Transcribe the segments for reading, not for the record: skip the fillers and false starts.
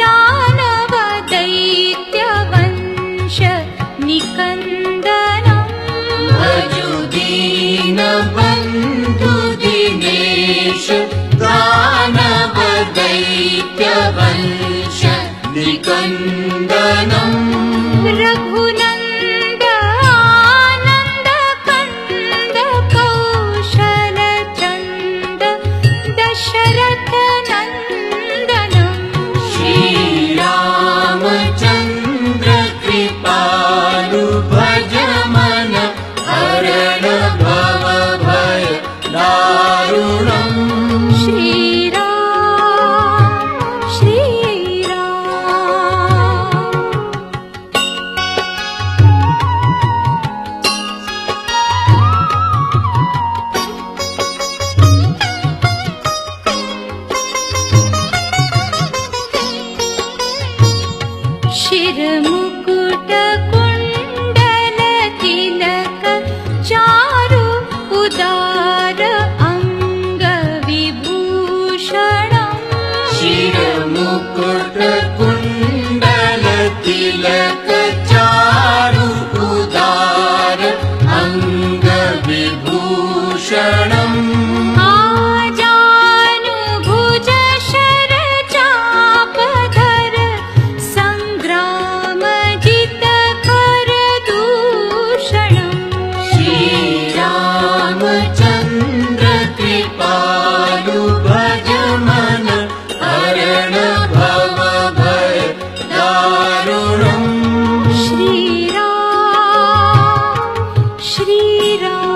दानव दैत्यवंश निकन्दनम् भजु दीनबन्धु दिनेश दानव दैत्यवंश निकन्दनम् रघुनन्द आनन्द कन्द कौशल चन्द दशरथ नन्दनम् श्रीरामचन्द्र कृपालु भज मन हरण भव भय दारुणम् श्रीराम श्रीराम शिरमुकुट कुण्डल तिलक चारु उदार अङ्ग विभूषणम् शिरमुकुट कुण्डल तिलक चारु उदार अङ्ग विभूषणम् आजानुभुज शर चापधर सङ्ग्राम जित कर दूषणम् श्रीरामचन्द्र कृपालु भज मन हरण भव भय दारुणम् श्रीराम श्रीराम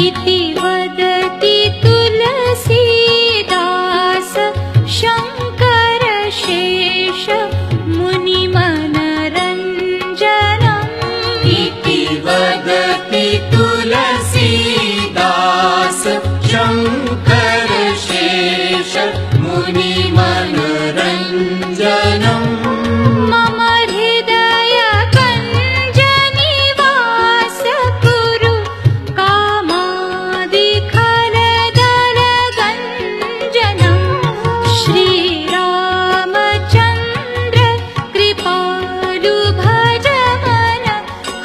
इति वदति तुलसीदास शङ्कर शेष मुनिमनरञ्जनम् इति वदति तुलसीदास शङ्कर शेष मुनिमनरञ्जनम् मम हृदय कञ्ज निवास कुरु कामादिखलदल गञ्जनम् श्रीरामचन्द्र कृपालु भज मन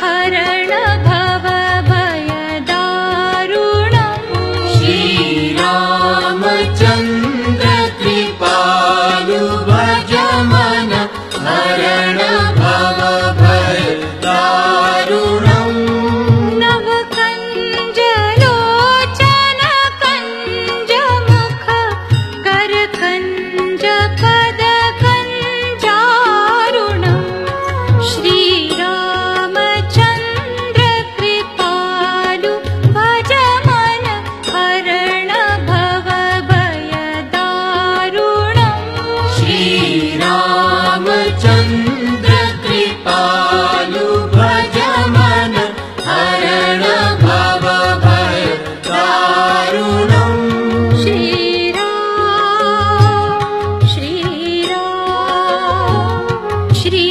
हरण भव भय दारुणम् श्रीरामचन्द्र कृपालु भज मन हरण भव भय दारुणम् नवकञ्ज लोचन कञ्ज मुख कर कञ्ज पद कञ्जारुणम् श्रीरामचन्द्र कृपालु भज मन हरण भव भय दारुणम् श्रीरामचन्द्र कृपालु भज मन हरण भव भय दारुणम् श्रीराम श्रीराम श्री